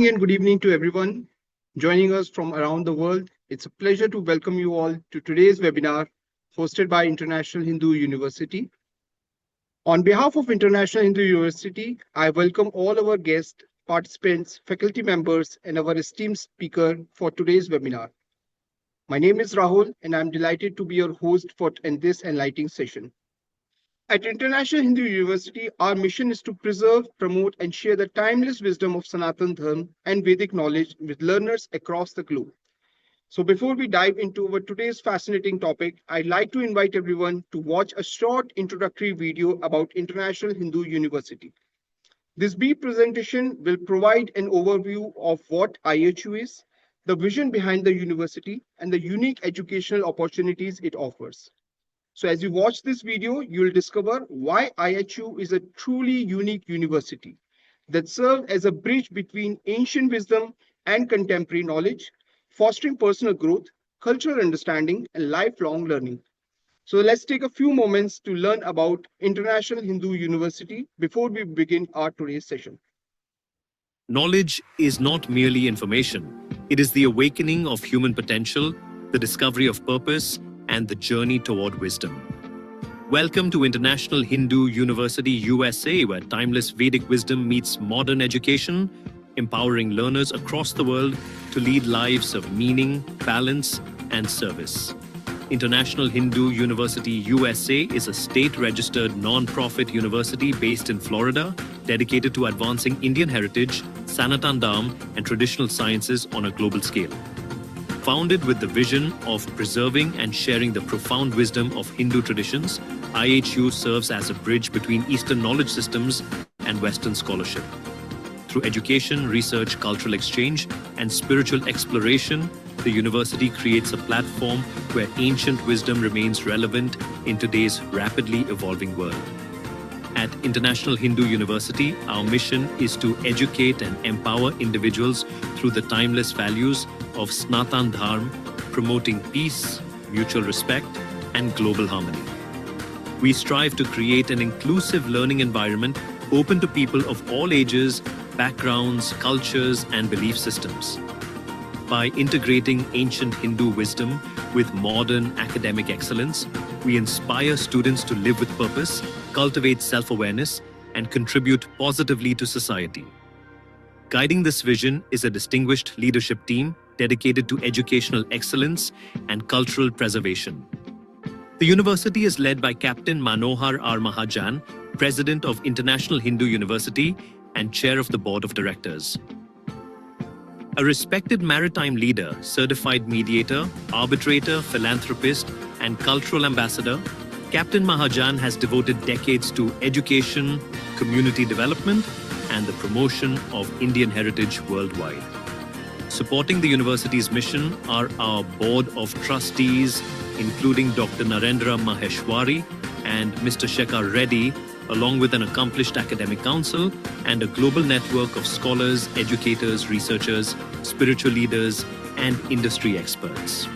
morning and good evening to everyone joining us from around the world. It's a pleasure to welcome you all to today's webinar hosted by International Hindu University. On behalf of International Hindu University, I welcome all our guests, participants, faculty members, and our esteemed speaker for today's webinar. My name is Rahul, and I'm delighted to be your host for this enlightening session. At International Hindu University, our mission is to preserve, promote, and share the timeless wisdom of Sanatana Dharma and Vedic knowledge with learners across the globe. So before we dive into our today's fascinating topic, I'd like to invite everyone to watch a short introductory video about International Hindu University. This brief presentation will provide an overview of what IHU is, the vision behind the university, and the unique educational opportunities it offers. So as you watch this video, you'll discover why IHU is a truly unique university that serves as a bridge between ancient wisdom and contemporary knowledge, fostering personal growth, cultural understanding, and lifelong learning. So let's take a few moments to learn about International Hindu University before we begin our today's session. Knowledge is not merely information. It is the awakening of human potential, the discovery of purpose, and the journey toward wisdom. Welcome to International Hindu University USA, where timeless Vedic wisdom meets modern education, empowering learners across the world to lead lives of meaning, balance, and service. International Hindu University USA is a state-registered non-profit university based in Florida, dedicated to advancing Indian heritage, Sanatana Dharma, and traditional sciences on a global scale. Founded with the vision of preserving and sharing the profound wisdom of Hindu traditions, IHU serves as a bridge between Eastern knowledge systems and Western scholarship. Through education, research, cultural exchange, and spiritual exploration, the university creates a platform where ancient wisdom remains relevant in today's rapidly evolving world. At International Hindu University, our mission is to educate and empower individuals through the timeless values of Sanatana Dharma, promoting peace, mutual respect, and global harmony. We strive to create an inclusive learning environment open to people of all ages, backgrounds, cultures, and belief systems. By integrating ancient Hindu wisdom with modern academic excellence, we inspire students to live with purpose, cultivate self-awareness, and contribute positively to society. Guiding this vision is a distinguished leadership team dedicated to educational excellence and cultural preservation. The university is led by Captain Manohar R. Mahajan, President of International Hindu University and Chair of the Board of Directors. A respected maritime leader, certified mediator, arbitrator, philanthropist, and cultural ambassador, Captain Mahajan has devoted decades to education, community development, and the promotion of Indian heritage worldwide. Supporting the university's mission are our Board of Trustees, including Dr. Narendra Maheshwari and Mr. Shekhar Reddy, along with an accomplished academic council and a global network of scholars, educators, researchers, spiritual leaders, and industry experts.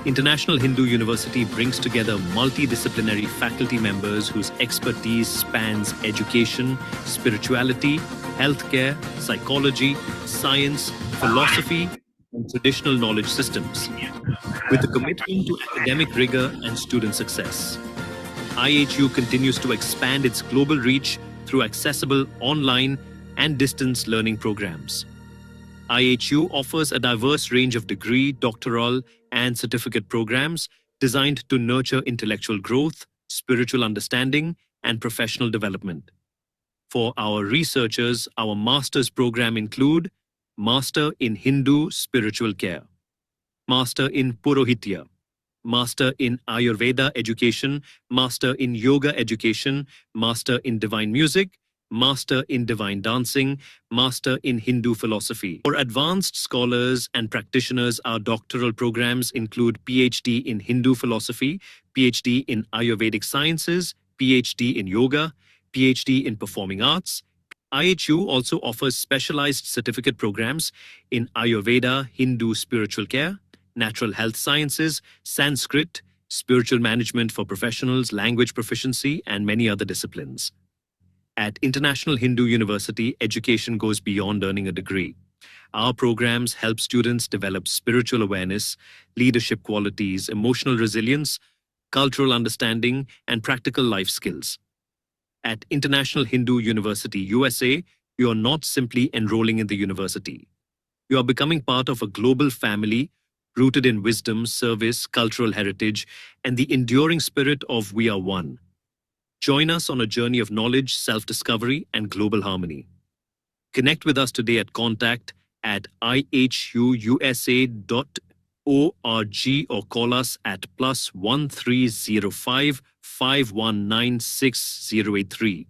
International Hindu University brings together multidisciplinary faculty members whose expertise spans education, spirituality, healthcare, psychology, science, philosophy, and traditional knowledge systems, with a commitment to academic rigor and student success. IHU continues to expand its global reach through accessible online and distance learning programs. IHU offers a diverse range of degree, doctoral, and certificate programs designed to nurture intellectual growth, spiritual understanding, and professional development. For our researchers, our master's program include Master in Hindu Spiritual Care, Master in Purohitya, Master in Ayurveda Education, Master in Yoga Education, Master in Divine Music, Master in Divine Dancing, Master in Hindu Philosophy. For advanced scholars and practitioners, our doctoral programs include PhD in Hindu Philosophy, PhD in Ayurvedic Sciences, PhD in Yoga, PhD in Performing Arts. IHU also offers specialized certificate programs in Ayurveda, Hindu Spiritual Care, Natural Health Sciences, Sanskrit, Spiritual Management for Professionals, Language Proficiency, and many other disciplines. At International Hindu University, education goes beyond earning a degree. Our programs help students develop spiritual awareness, leadership qualities, emotional resilience, cultural understanding, and practical life skills. At International Hindu University, USA, you are not simply enrolling in the university. You are becoming part of a global family rooted in wisdom, service, cultural heritage, and the enduring spirit of We Are One. Join us on a journey of knowledge, self-discovery, and global harmony. Connect with us today at contact at ihuusa.org or call us at +1305 519 6083.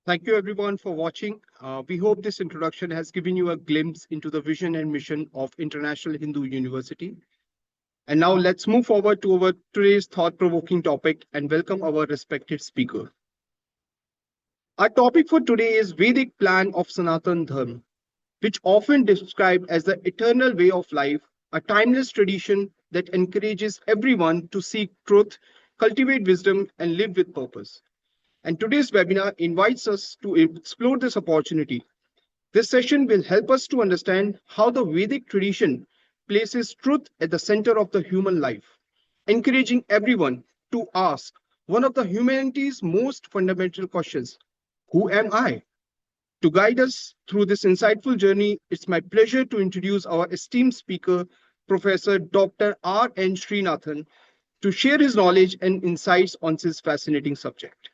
Thank you everyone for watching. We hope this introduction has given you a glimpse into the vision and mission of International Hindu University. And now let's move forward to our today's thought-provoking topic and welcome our respected speaker. Our topic for today is Vedic plan of Sanatana Dharma, which often described as the eternal way of life, a timeless tradition that encourages everyone to seek truth, cultivate wisdom, and live with purpose. And today's webinar invites us to explore this opportunity. This session will help us to understand how the Vedic tradition places truth at the center of the human life, encouraging everyone to ask one of the humanity's most fundamental questions: who am I? To guide us through this insightful journey, it's my pleasure to introduce our esteemed speaker, Professor Dr. R.N. Sreenathan, to share his knowledge and insights on this fascinating subject.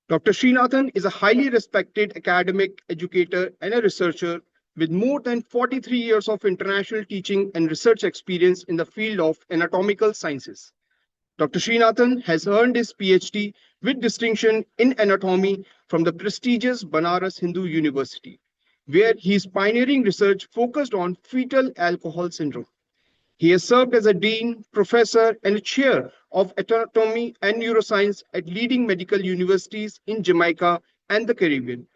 Dr. Sreenathan is a highly respected academic, educator, and a researcher with more than 43 years of international teaching and research experience in the field of anatomical sciences. Dr. Sreenathan has earned his PhD with distinction in anatomy from the prestigious Banaras Hindu University, where he is pioneering research focused on fetal alcohol syndrome. He has served as a dean, professor, and a chair of anatomy and neuroscience at leading medical universities in Jamaica and the Caribbean,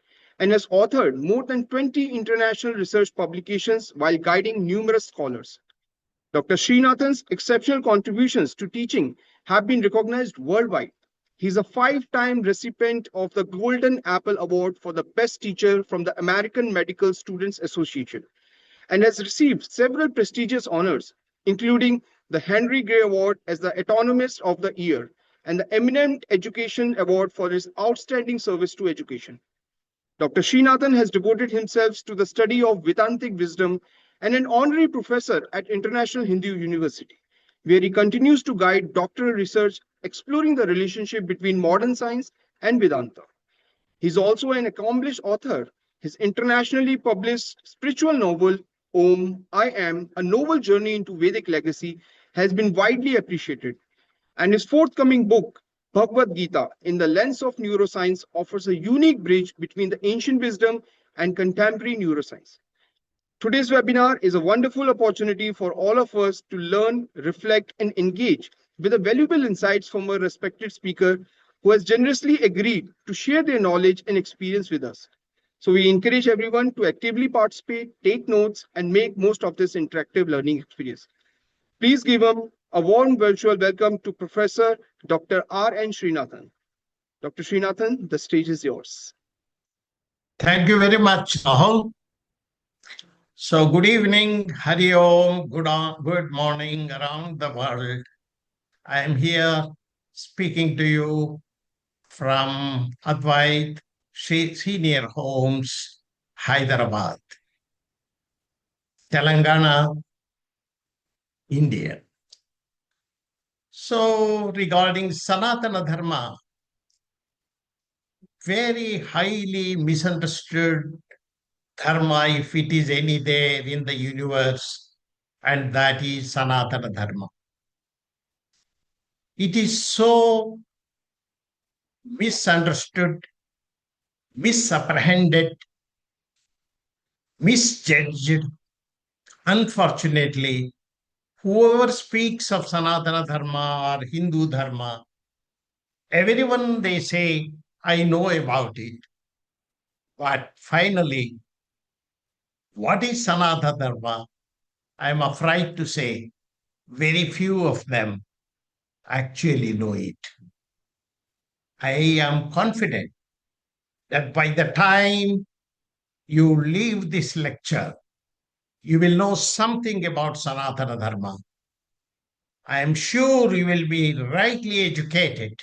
and has authored more than 20 international research publications while guiding numerous scholars. Dr. Sreenathan's exceptional contributions to teaching have been recognized worldwide. He is a five-time recipient of the Golden Apple Award for the Best Teacher from the American Medical Students Association and has received several prestigious honors, including the Henry Gray Award as the Autonomist of the Year and the Eminent Education Award for his outstanding service to education. Dr. Sreenathan has devoted himself to the study of Vedantic wisdom and an honorary professor at International Hindu University, where he continues to guide doctoral research exploring the relationship between modern science and Vedanta. He's also an accomplished author. His internationally published spiritual novel, Om, I Am, A Novel Journey into Vedic Legacy, has been widely appreciated. And his forthcoming book, Bhagavad Gita, in the lens of neuroscience, offers a unique bridge between the ancient wisdom and contemporary neuroscience. Today's webinar is a wonderful opportunity for all of us to learn, reflect, and engage with the valuable insights from a respected speaker who has generously agreed to share their knowledge and experience with us. So we encourage everyone to actively participate, take notes, and make most of this interactive learning experience. Please give him a warm virtual welcome to Professor Dr. R.N. Sreenathan. Dr. Sreenathan, the stage is yours. Thank you very much, Rahul. So, good evening, Hari Om, good morning around the world. I am here speaking to you from Advait Senior Homes, Hyderabad, Telangana, India. So, regarding Sanatana Dharma, very highly misunderstood dharma, if it is any there in the universe, and that is Sanatana Dharma. It is so misunderstood, misapprehended, misjudged. Unfortunately, whoever speaks of Sanatana Dharma or Hindu Dharma, everyone they say, I know about it. But finally, what is Sanatana Dharma? I am afraid to say very few of them actually know it. I am confident that by the time you leave this lecture, you will know something about Sanatana Dharma. I am sure you will be rightly educated.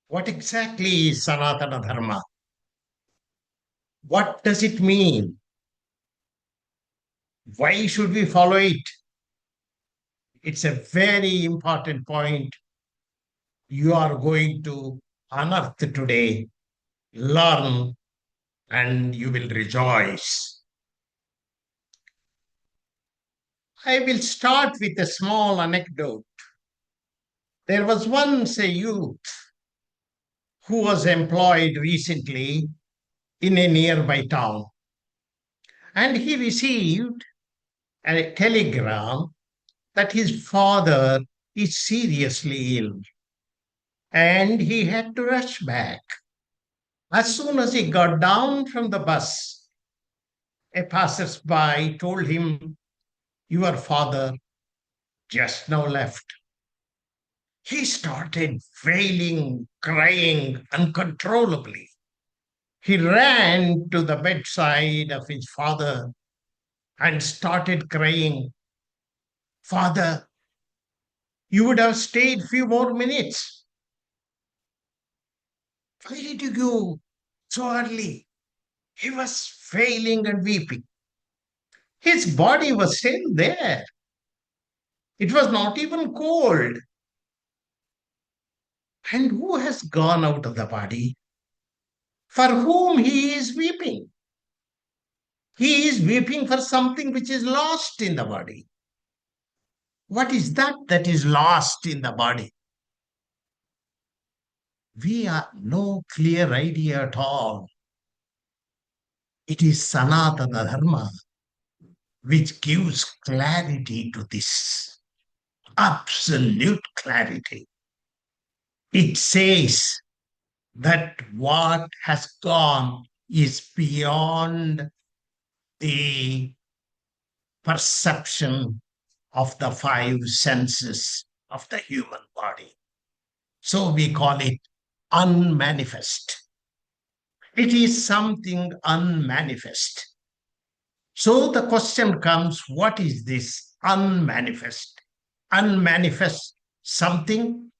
What exactly is Sanatana Dharma? What does it mean? Why should we follow it? It's a very important point you are going to unearth today, learn, and you will rejoice. I will start with a small anecdote. There was once a youth who was employed recently in a nearby town, and he received a telegram that his father is seriously ill and he had to rush back. As soon as he got down from the bus, a passersby told him, "Your father just now left." He started wailing, crying uncontrollably. He ran to the bedside of his father and started crying, "Father, you would have stayed few more minutes. Why did you go so early?" He was failing and weeping. His body was still there. It was not even cold. And who has gone out of the body? For whom he is weeping? He is weeping for something which is lost in the body. What is that is lost in the body? We have no clear idea at all. It is Sanatana Dharma which gives clarity to this, absolute clarity. It says that what has gone is beyond the perception of the five senses of the human body. So we call it unmanifest. It is something unmanifest. So the question comes, what is this unmanifest? Unmanifest, something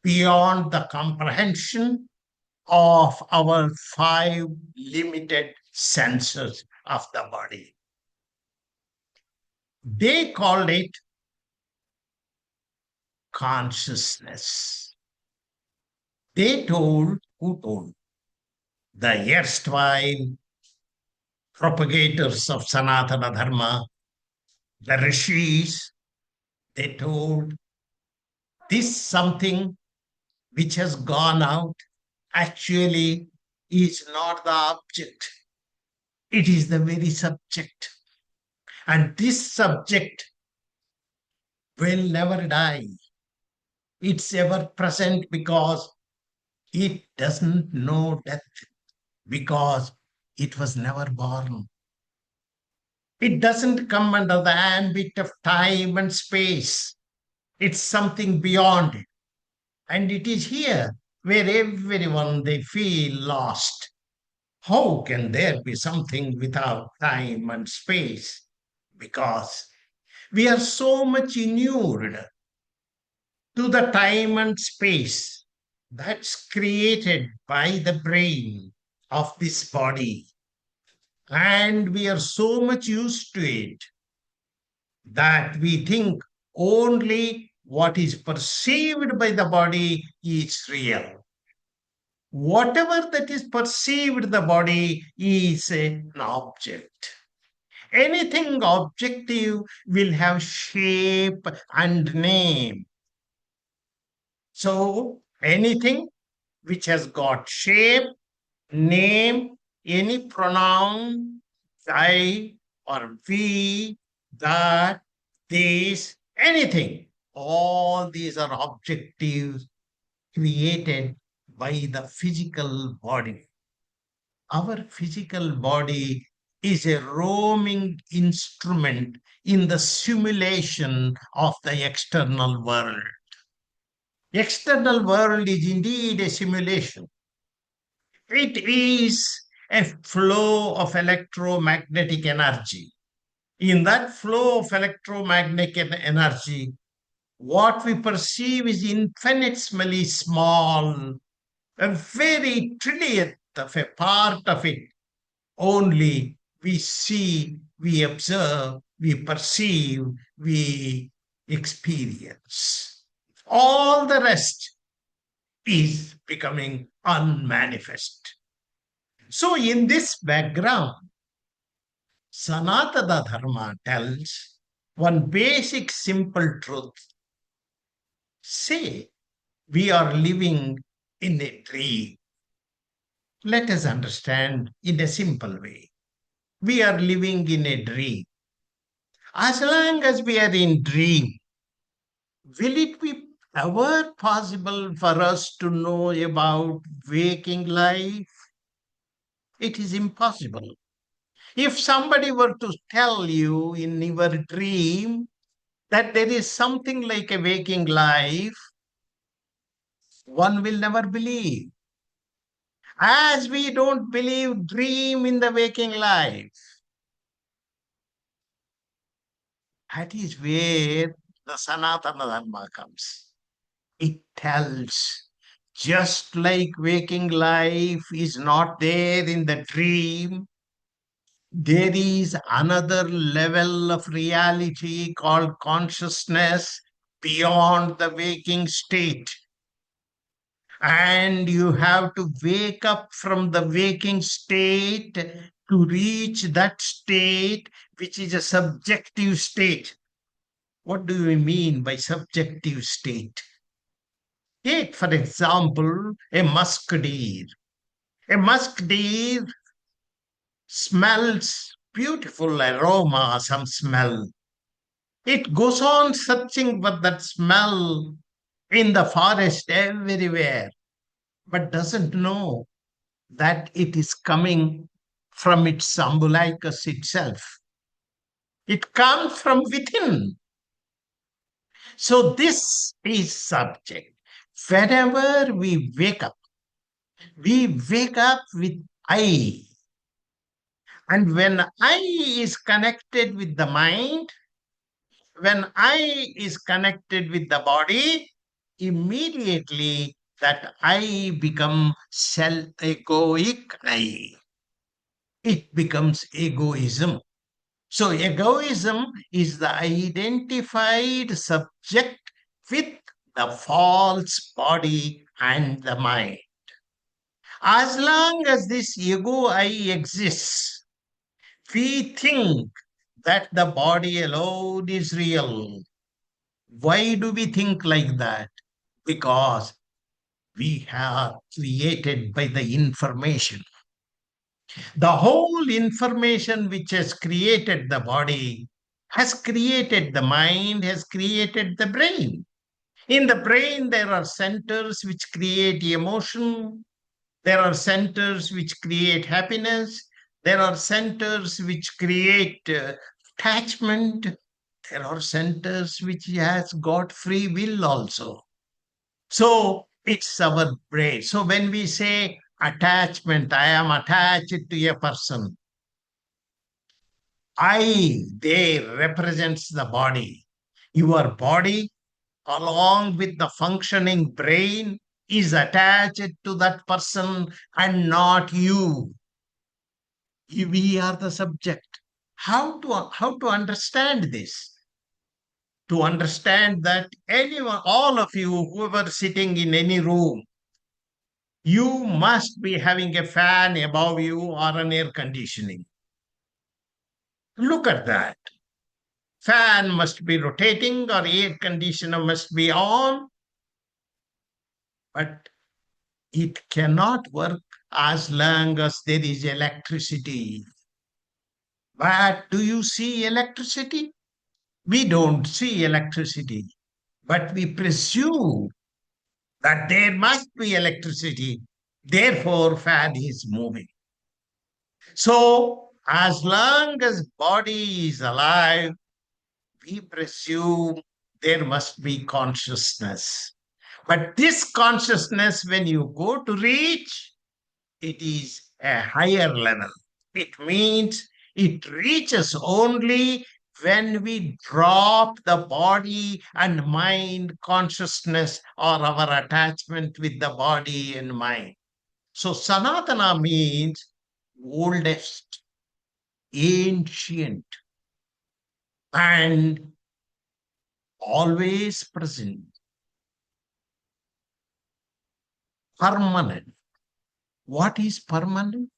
beyond the comprehension of our five limited senses of the body. They called it consciousness. They told, who told? The erstwhile propagators of Sanatana Dharma, the rishis, they told this something which has gone out actually is not the object. It is the very subject. And this subject will never die. It's ever present because it doesn't know death, because it was never born. It doesn't come under the ambit of time and space. It's something beyond it. And it is here where everyone they feel lost. How can there be something without time and space? Because we are so much inured to the time and space that's created by the brain of this body. And we are so much used to it that we think only what is perceived by the body is real. Whatever that is perceived the body is an object. Anything objective will have shape and name. So anything which has got shape, name, any pronoun, I or we, that, this, anything, all these are objectives created by the physical body. Our physical body is a roaming instrument in the simulation of the external world. External world is indeed a simulation. It is a flow of electromagnetic energy. In that flow of electromagnetic energy, what we perceive is infinitesimally small, a very trillionth of a part of it. Only we see, we observe, we perceive, we experience. All the rest is becoming unmanifest. So, in this background, Sanatana Dharma tells one basic simple truth. Say, we are living in a dream. Let us understand in a simple way. We are living in a dream. As long as we are in dream, will it be ever possible for us to know about waking life? It is impossible. If somebody were to tell you in your dream that there is something like a waking life, one will never believe. As we don't believe dream in the waking life, that is where the Sanatana Dharma comes. It tells, just like waking life is not there in the dream, there is another level of reality called consciousness beyond the waking state. And you have to wake up from the waking state to reach that state, which is a subjective state. What do we mean by subjective state? Take, for example, a musk deer. A musk deer smells beautiful aroma, some smell. It goes on searching for that smell in the forest everywhere, but doesn't know that it is coming from its umbilicus itself. It comes from within. So this is subject. Whenever we wake up with I. And when I is connected with the mind, when I is connected with the body, immediately that I become self-egoic I. It becomes egoism. So egoism is the identified subject with the false body and the mind. As long as this ego I exists, we think that the body alone is real. Why do we think like that? Because we are created by the information. The whole information which has created the body has created the mind, has created the brain. In the brain, there are centers which create emotion. There are centers which create happiness. There are centers which create attachment. There are centers which has got free will also. So it's our brain. So when we say attachment, I am attached to a person. I there represents the body. Your body, along with the functioning brain, is attached to that person and not you. We are the subject. How to understand this? To understand that anyone, all of you, whoever sitting in any room, you must be having a fan above you or an air conditioning. Look at that. Fan must be rotating or air conditioner must be on, but it cannot work as long as there is electricity. But do you see electricity? We don't see electricity, but we presume that there must be electricity. Therefore, fan is moving. So, as long as body is alive, we presume there must be consciousness. But this consciousness, when you go to reach, it is a higher level. It means it reaches only when we drop the body and mind consciousness or our attachment with the body and mind. So Sanatana means oldest, ancient, and always present, permanent. What is permanent?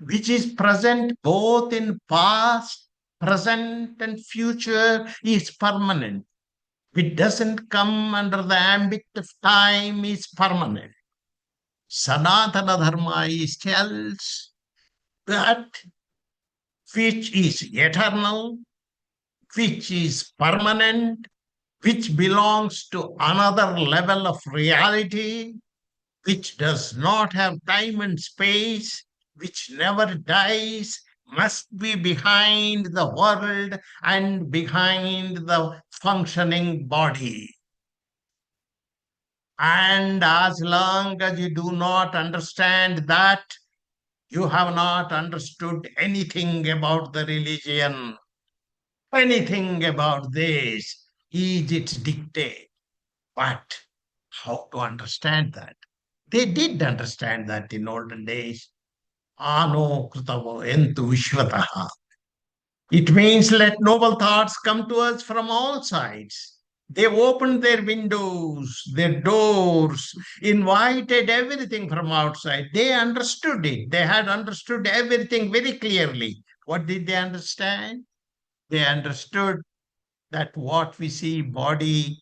Which is present both in past, present, and future, is permanent. Which doesn't come under the ambit of time, is permanent. Sanatana Dharma is tells that which is eternal, which is permanent, which belongs to another level of reality, which does not have time and space, which never dies, must be behind the world and behind the functioning body. And as long as you do not understand that, you have not understood anything about the religion, anything about this is its dictate. But how to understand that? They did understand that in olden days. Ano krutavo entu vishvataha. It means let noble thoughts come to us from all sides. They opened their windows, their doors, invited everything from outside. They understood it. They had understood everything very clearly. What did they understand? They understood that what we see, body,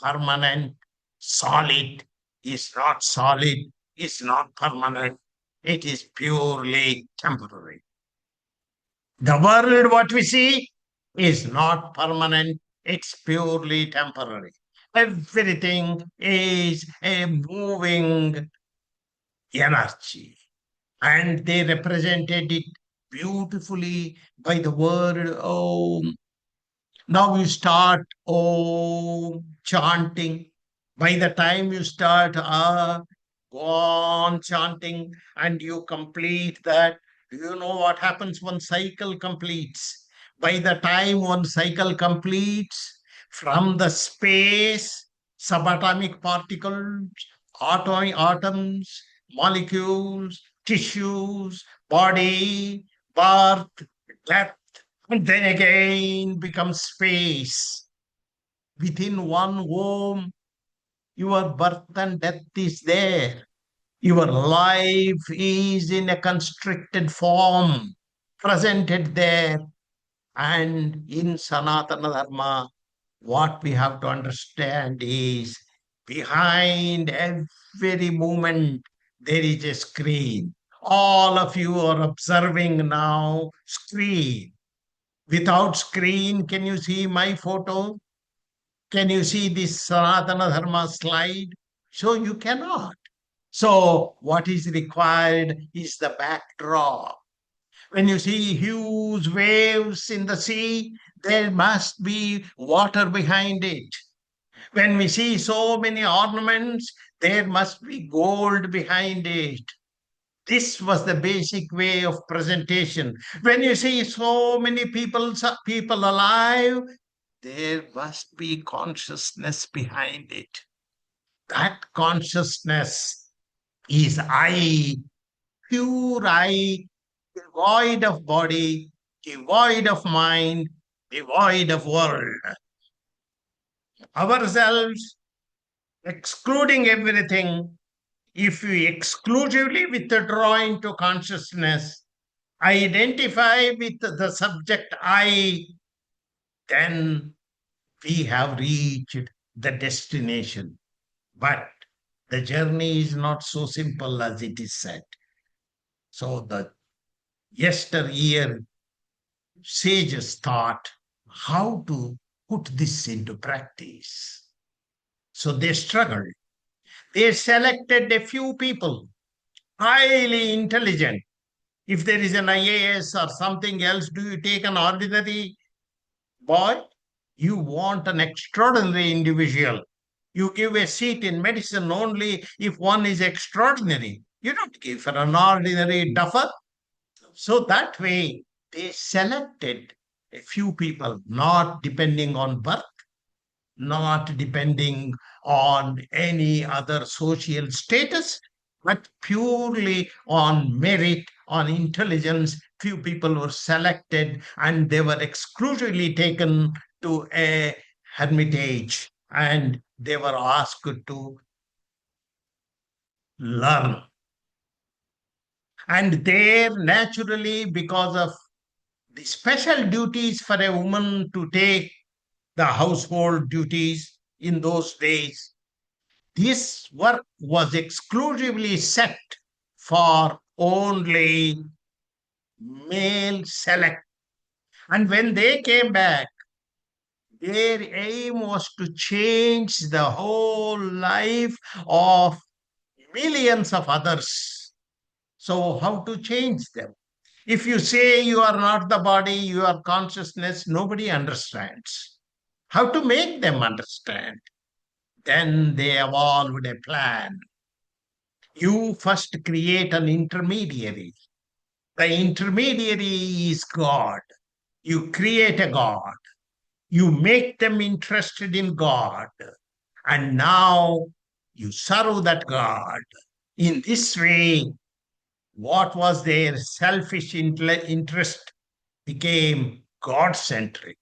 permanent, solid, is not solid, is not permanent. It is purely temporary. The world, what we see, is not permanent, it's purely temporary. Everything is a moving energy. And they represented it beautifully by the word Om. Now you start Om chanting. By the time you start go on chanting and you complete that, do you know what happens? One cycle completes. By the time one cycle completes, from the space, subatomic particles, atoms, molecules, tissues, body, birth, death, and then again becomes space. Within one womb, your birth and death is there. Your life is in a constricted form, presented there. And in Sanatana Dharma, what we have to understand is behind every movement, there is a screen. All of you are observing now screen. Without screen, can you see my photo? Can you see this Sanatana Dharma slide? So you cannot. So what is required is the backdrop. When you see huge waves in the sea, there must be water behind it. When we see so many ornaments, there must be gold behind it. This was the basic way of presentation. When you see so many people alive, there must be consciousness behind it. That consciousness is I, pure I, devoid of body, devoid of mind, devoid of world. Ourselves, excluding everything, if we exclusively withdraw into consciousness, identify with the subject I, then we have reached the destination. But the journey is not so simple as it is said. So the yesteryear sages thought how to put this into practice. So they struggled. They selected a few people, highly intelligent. If there is an IAS or something else, do you take an ordinary boy? You want an extraordinary individual. You give a seat in medicine only if one is extraordinary. You don't give for an ordinary duffer. So that way, they selected a few people, not depending on birth, not depending on any other social status, but purely on merit, on intelligence. Few people were selected and they were exclusively taken to a hermitage and they were asked to learn. And there, naturally, because of the special duties for a woman to take, the household duties in those days, this work was exclusively set for only male select. And when they came back, their aim was to change the whole life of millions of others. So, how to change them? If you say you are not the body, you are consciousness, nobody understands. How to make them understand? Then they evolved a plan. You first create an intermediary. The intermediary is God. You create a God. You make them interested in God. And now you serve that God. In this way, what was their selfish interest became God centric.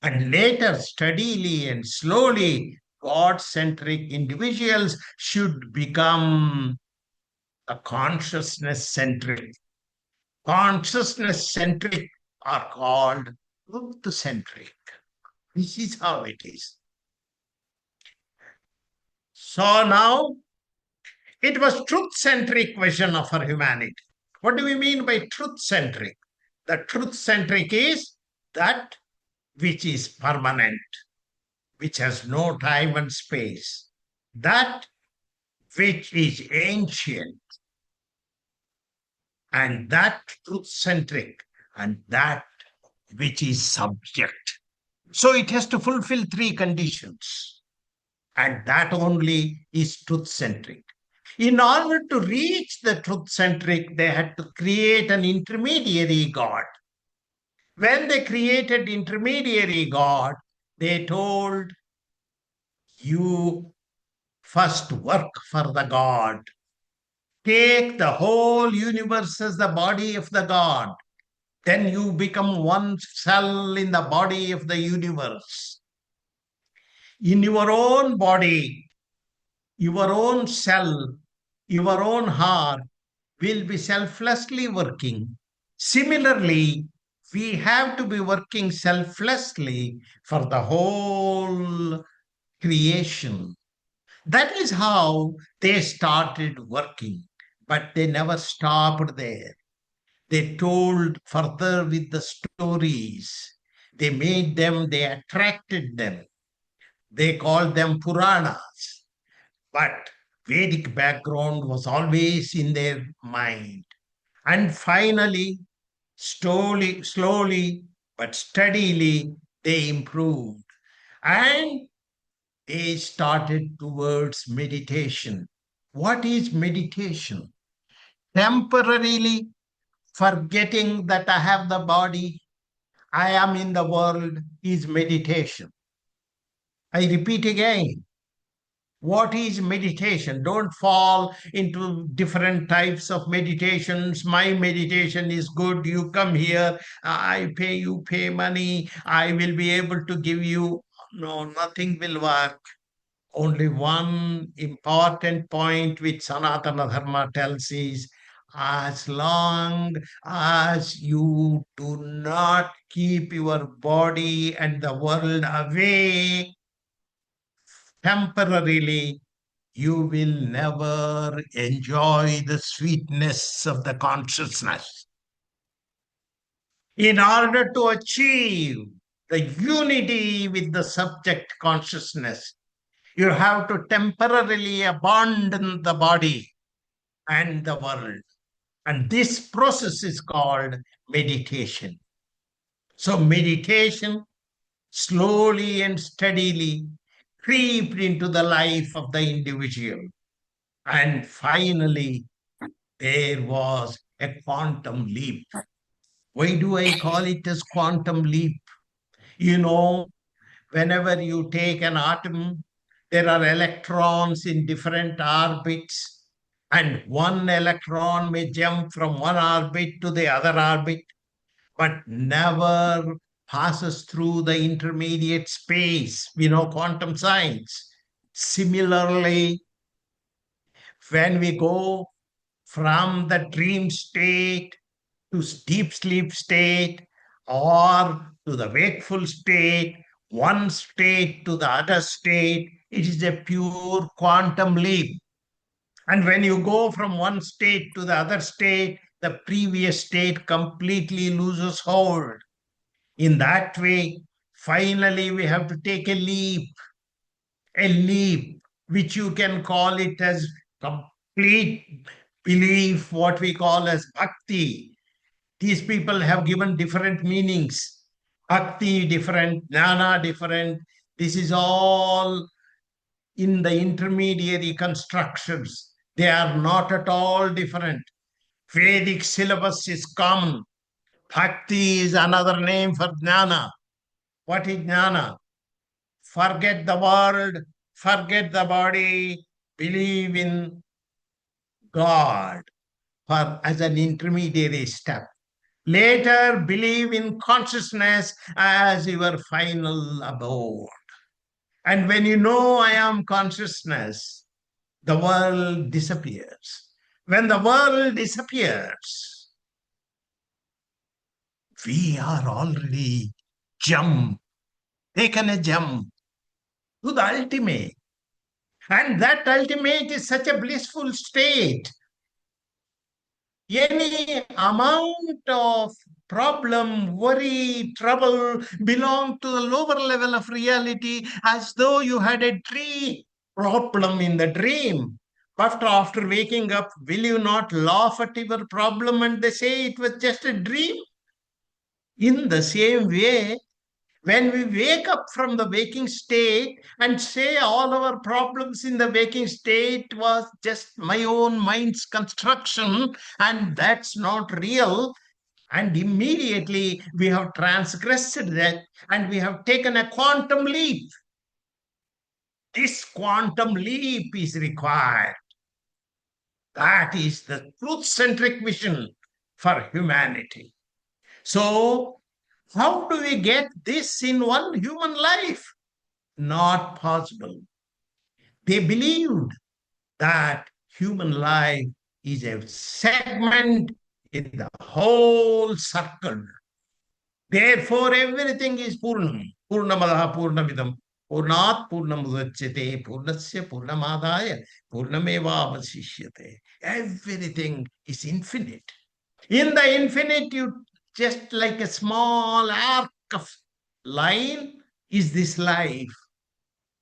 And later, steadily and slowly, God centric individuals should become a consciousness centric. Consciousness centric are called truth centric. This is how it is. So now it was truth centric vision of our humanity. What do we mean by truth centric? The truth centric is that which is permanent, which has no time and space, that which is ancient, and that truth centric, and that which is subject. So it has to fulfill three conditions, and that only is truth centric. In order to reach the truth centric, they had to create an intermediary God. When they created intermediary God, they told you first work for the God. Take the whole universe as the body of the God. Then you become one cell in the body of the universe. In your own body, your own cell, your own heart will be selflessly working. Similarly, we have to be working selflessly for the whole creation. That is how they started working, but they never stopped there. They told further with the stories. They made them, they attracted them. They called them Puranas. But Vedic background was always in their mind. And finally, slowly, but steadily, they improved. And they started towards meditation. What is meditation? Temporarily forgetting that I have the body, I am in the world, is meditation. I repeat again. What is meditation? Don't fall into different types of meditations. My meditation is good. You come here, I pay, you pay money, I will be able to give you. No, nothing will work. Only one important point which Sanatana Dharma tells is as long as you do not keep your body and the world away temporarily, you will never enjoy the sweetness of the consciousness. In order to achieve the unity with the subject consciousness, you have to temporarily abandon the body and the world. And this process is called meditation. So meditation, slowly and steadily, creeped into the life of the individual. And finally, there was a quantum leap. Why do I call it as quantum leap? You know, whenever you take an atom, there are electrons in different orbits, and one electron may jump from one orbit to the other orbit, but never passes through the intermediate space. We know quantum science. Similarly, when we go from the dream state to deep sleep state or to the wakeful state, one state to the other state, it is a pure quantum leap. And when you go from one state to the other state, the previous state completely loses hold. In that way, finally, we have to take a leap, which you can call it as complete belief, what we call as bhakti. These people have given different meanings. Bhakti different, jnana different. This is all in the intermediary constructions. They are not at all different. Vedic syllabus is common. Bhakti is another name for jnana. What is jnana? Forget the world, forget the body, believe in God for as an intermediary step. Later, believe in consciousness as your final abode. And when you know I am consciousness, the world disappears. When the world disappears, we are already taken a jump to the ultimate. And that ultimate is such a blissful state. Any amount of problem, worry, trouble belong to the lower level of reality, as though you had a dream problem in the dream. But after waking up, will you not laugh at your problem and they say it was just a dream? In the same way, when we wake up from the waking state and say all our problems in the waking state was just my own mind's construction and that's not real, and immediately we have transgressed that and we have taken a quantum leap. This quantum leap is required. That is the truth-centric vision for humanity. So, how do we get this in one human life? Not possible. They believed that human life is a segment in the whole circle. Therefore, everything is Purnam. Purnamadaha Purnamidam. Purnat Purnamudachyate. Purnasya Purnamadaya. Purnameva Avasishyate. Everything is infinite. In the infinite, you just like a small arc of line is this life.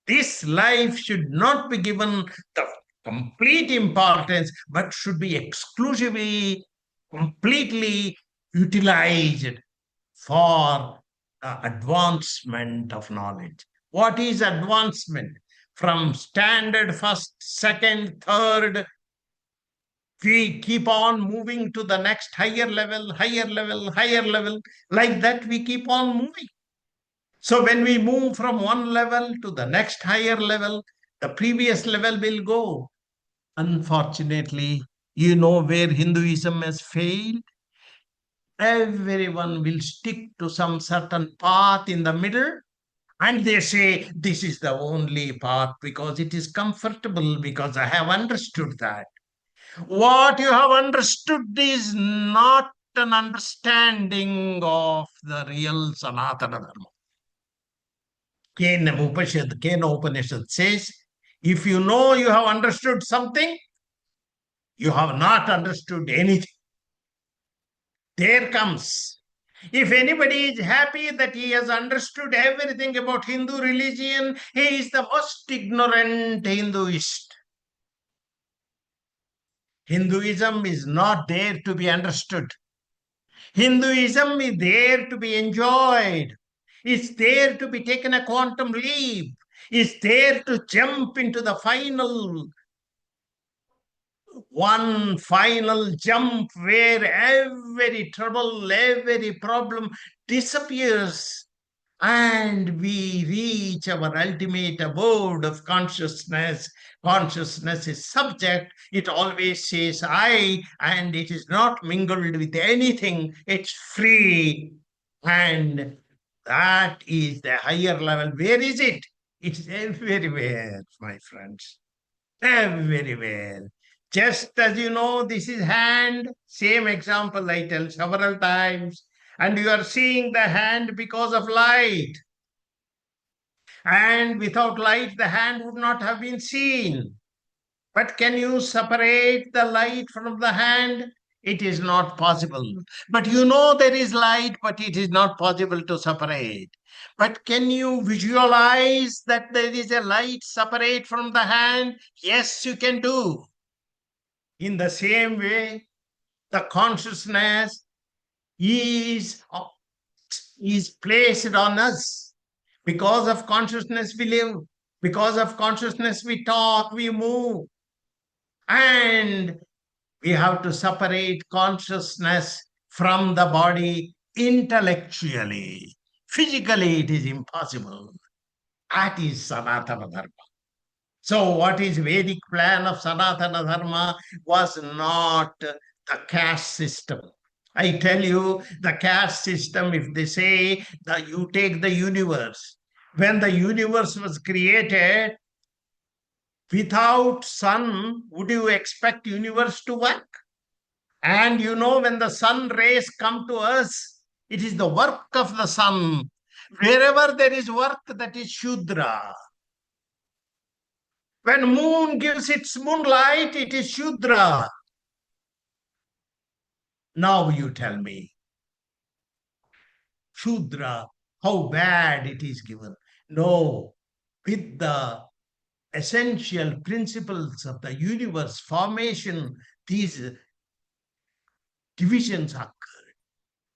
This life should not be given the complete importance, but should be exclusively, completely utilized for the advancement of knowledge. What is advancement? From standard first, second, third, we keep on moving to the next higher level, higher level, higher level. Like that, we keep on moving. So when we move from one level to the next higher level, the previous level will go. Unfortunately, you know where Hinduism has failed? Everyone will stick to some certain path in the middle. And they say, this is the only path because it is comfortable, because I have understood that. What you have understood is not an understanding of the real Sanatana Dharma. Kena Upanishad says, if you know you have understood something, you have not understood anything. There comes. If anybody is happy that he has understood everything about Hindu religion, he is the most ignorant Hinduist. Hinduism is not there to be understood. Hinduism is there to be enjoyed. It's there to be taken a quantum leap. is there to jump into the one final jump where every trouble, every problem disappears and we reach our ultimate abode of consciousness. Consciousness is subject. It always says I, and it is not mingled with anything. It's free. And that is the higher level. Where is it? It's everywhere, my friends. Everywhere. Just as you know, this is hand, same example I tell several times, and you are seeing the hand because of light. And without light, the hand would not have been seen. But can you separate the light from the hand? It is not possible. But you know there is light, but it is not possible to separate. But can you visualize that there is a light separate from the hand? Yes, you can do. In the same way, the consciousness is, is placed on us. Because of consciousness, we live. Because of consciousness, we talk, we move. And we have to separate consciousness from the body intellectually. Physically, it is impossible. That is Sanatana Dharma. So, what is Vedic plan of Sanatana Dharma was not the caste system. I tell you, the caste system, if they say that you take the universe, when the universe was created, without sun, would you expect universe to work? And you know, when the sun rays come to us, it is the work of the sun. Wherever there is work, that is Shudra. When moon gives its moonlight, it is Shudra. Now you tell me, Shudra, how bad it is given. No, with the essential principles of the universe formation, these divisions occur.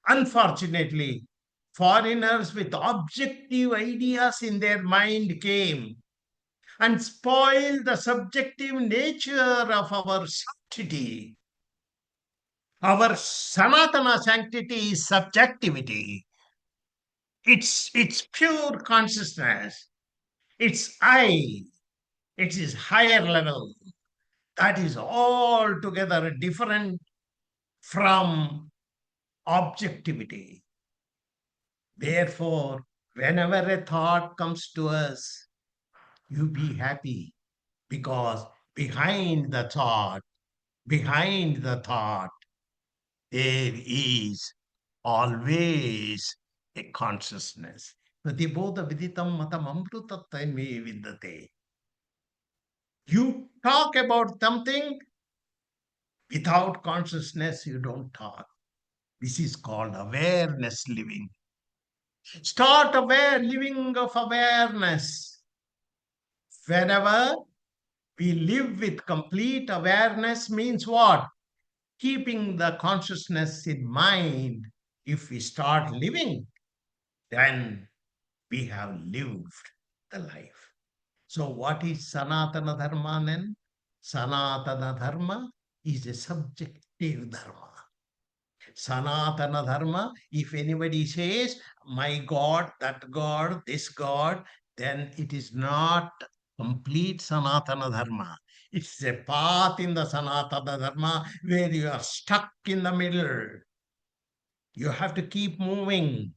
Unfortunately, foreigners with objective ideas in their mind came and spoiled the subjective nature of our sanctity. Our Sanatana sanctity is subjectivity. It's pure consciousness. It's I. It is higher level. That is altogether different from objectivity. Therefore, whenever a thought comes to us, you be happy because behind the thought, there is always a consciousness. Pratibodha viditam matam amrutatta me viddate. You talk about something, without consciousness, you don't talk. This is called awareness living. Start living of awareness. Whenever we live with complete awareness means what? Keeping the consciousness in mind. If we start living, then we have lived the life. So what is Sanatana Dharma then? Sanatana Dharma is a subjective dharma. Sanatana Dharma, if anybody says, my God, that God, this God, then it is not complete Sanatana Dharma. It's a path in the Sanatana Dharma where you are stuck in the middle. You have to keep moving.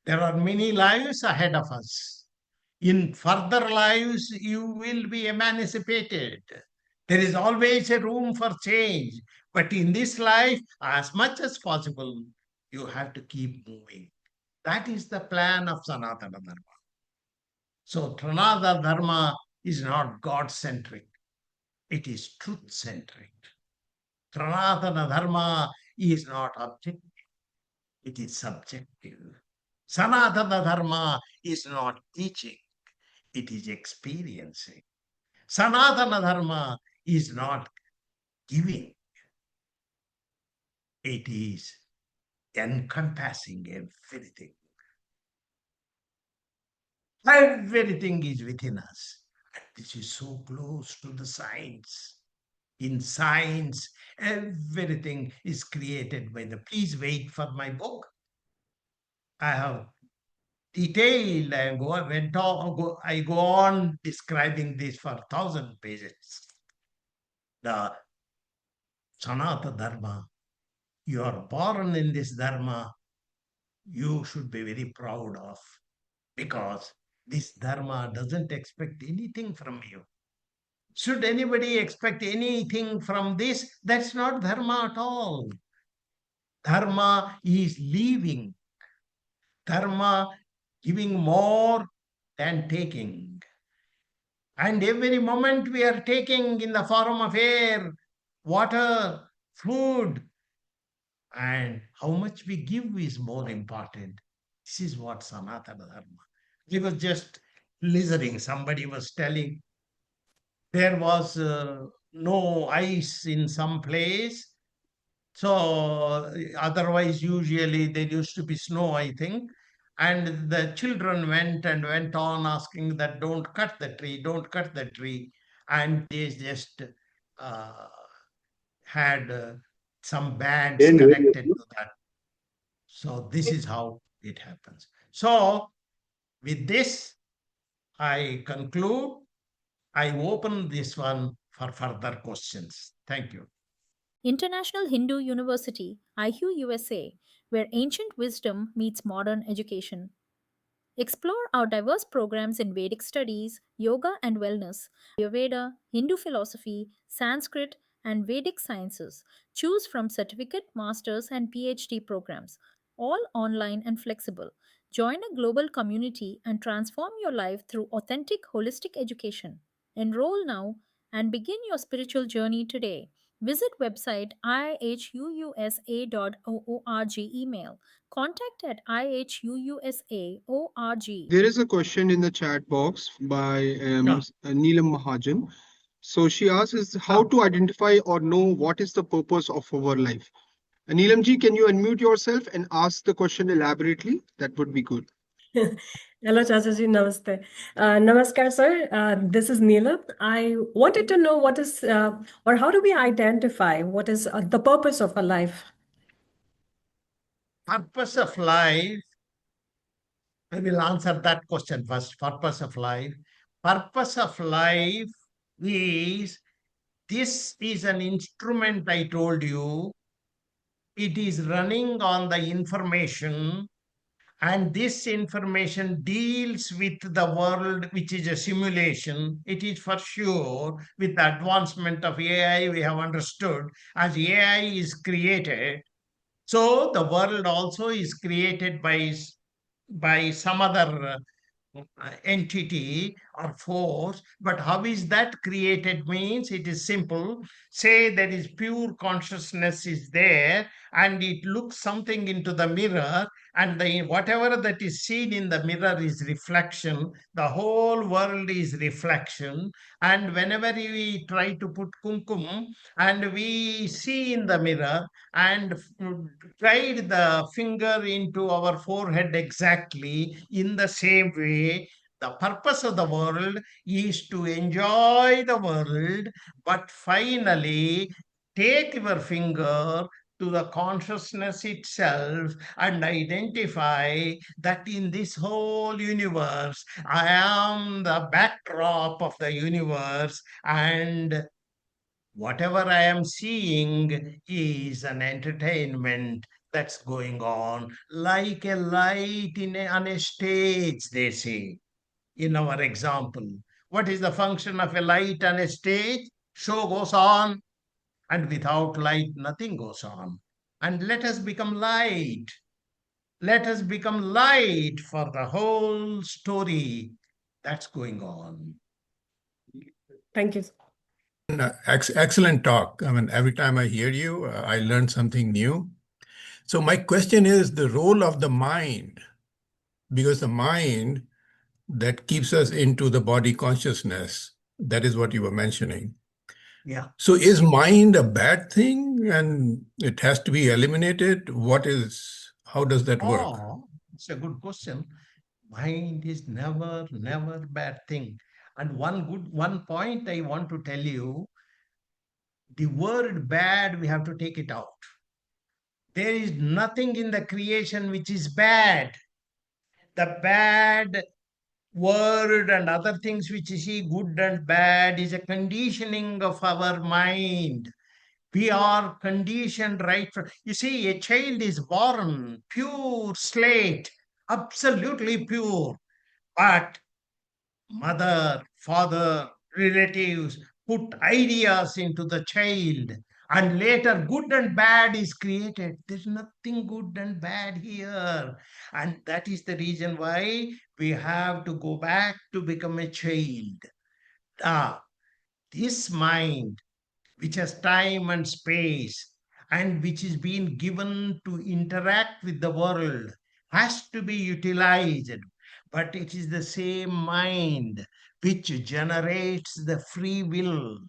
There are many lives ahead of us. In further lives, you will be emancipated. There is always a room for change. But in this life, as much as possible, you have to keep moving. That is the plan of Sanatana Dharma. So, Sanatana Dharma is not God centric, it is truth centric. Sanatana Dharma is not objective, it is subjective. Sanatana Dharma is not teaching, it is experiencing. Sanatana Dharma is not giving, it is encompassing everything. Everything is within us. And this is so close to the science. In science, everything is created by the. Please wait for my book. I have detailed and I go on describing this for 1,000 pages. The Sanatana Dharma. You are born in this Dharma. You should be very proud of, because this Dharma doesn't expect anything from you. Should anybody expect anything from this? That's not Dharma at all. Dharma is living. Dharma giving more than taking. And every moment we are taking in the form of air, water, food, and how much we give is more important. This is what Sanatana Dharma. We were just listening. Somebody was telling there was no ice in some place. So otherwise, usually there used to be snow, I think. And the children went on asking that don't cut the tree, don't cut the tree. And they just uh, had some bands connected to that. So this is how it happens. So with this, I conclude. I open this one for further questions. Thank you. International Hindu University, IHU USA, where ancient wisdom meets modern education. Explore our diverse programs in Vedic studies, yoga and wellness, Ayurveda, Hindu philosophy, Sanskrit, and Vedic sciences. Choose from certificate, master's, and PhD programs, all online and flexible. Join a global community and transform your life through authentic, holistic education. Enroll now and begin your spiritual journey today. Visit website ihuusa.org, email contact at ihuusa.org. There is a question in the chat box by Yeah. Neelam Mahajan. So she asks is how to identify or know what is the purpose of our life. Neelam ji, can you unmute yourself and ask the question elaborately? That would be good. Hello, Chachaji. Namaste. Namaskar, sir. This is Neela. I wanted to know what is, or how do we identify what is the purpose of our life? Purpose of life, I will answer that question first. Purpose of life. Purpose of life is, this is an instrument I told you. It is running on the information, and this information deals with the world, which is a simulation. It is for sure, with the advancement of AI, we have understood, as AI is created, so the world also is created by some other entity or force. But how is that created means it is simple. Say there is pure consciousness is there, and it looks something into the mirror, and whatever that is seen in the mirror is reflection. The whole world is reflection. And whenever we try to put kumkum and we see in the mirror and guide the finger into our forehead exactly in the same way, the purpose of the world is to enjoy the world, but finally take your finger to the consciousness itself and identify that in this whole universe, I am the backdrop of the universe, and whatever I am seeing is an entertainment that's going on, like a light on a stage, they say, in our example. What is the function of a light on a stage? Show goes on, and without light, nothing goes on. And let us become light. Let us become light for the whole story that's going on. Thank you. Excellent talk. I mean, every time I hear you, I learn something new. So my question is the role of the mind, because the mind that keeps us into the body consciousness, that is what you were mentioning. Yeah. So is mind a bad thing and it has to be eliminated? How does that work? Oh, it's a good question. Mind is never bad thing. And one point I want to tell you, the word bad, we have to take it out. There is nothing in the creation which is bad. The bad word and other things which you see good and bad is a conditioning of our mind. We are conditioned right from, you see, a child is born pure slate, absolutely pure. But mother, father, relatives put ideas into the child, and later good and bad is created. There's nothing good and bad here. And that is the reason why we have to go back to become a child. Ah, this mind which has time and space and which is being given to interact with the world has to be utilized. But it is the same mind which generates the free will,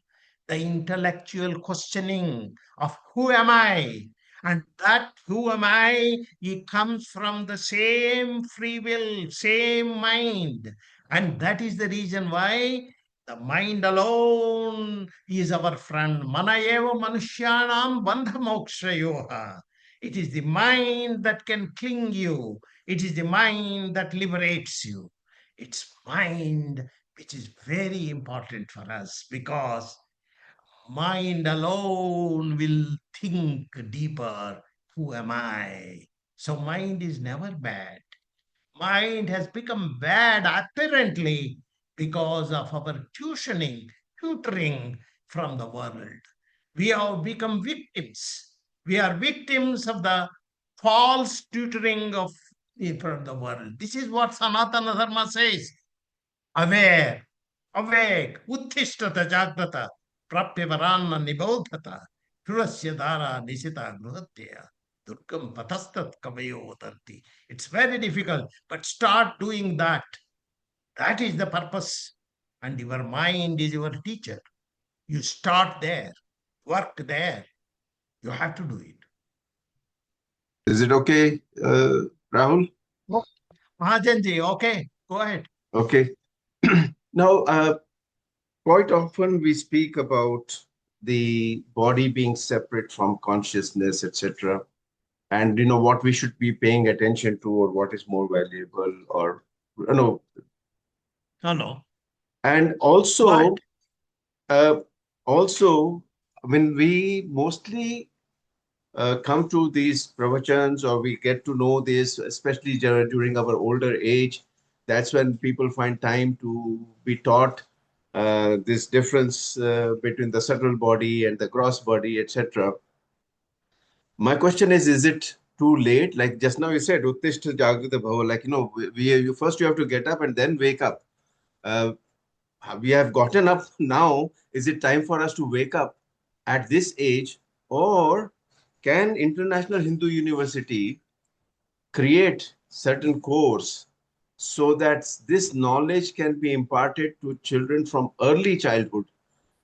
the intellectual questioning of who am I? And that who am I, it comes from the same free will, same mind. And that is the reason why the mind alone is our friend. Mana eva manushyanam bandha mokshayoha. It is the mind that can cling you. It is the mind that liberates you. It's mind which is very important for us, because mind alone will think deeper. Who am I? So mind is never bad. Mind has become bad apparently because of our tutoring from the world. We have become victims. We are victims of the false tutoring of from the world. This is what Sanatana Dharma says. Aware, awake, uttishtata jagrata, prapyavarana nibodhata, turasya dhara nisita gruhatya, durgam patastat kavayo vatanti. It's very difficult, but start doing that. That is the purpose. And your mind is your teacher. You start there, work there. You have to do it. Is it okay, Rahul? Oh, Mahajanji, okay, go ahead. Okay. Now, quite often we speak about the body being separate from consciousness, etc., and what we should be paying attention to, or what is more valuable, or you know, Hello. and Go ahead. uh, also when we mostly come to these pravachans, or we get to know this, especially during our older age. That's when people find time to be taught this difference between the subtle body and the gross body, etc. My question is it too late? Like just now you said, Uttishta Jagrita Bhava, like, first you have to get up and then wake up. Uh, we have gotten up now. Is it time for us to wake up at this age, or can International Hindu University create certain course so that this knowledge can be imparted to children from early childhood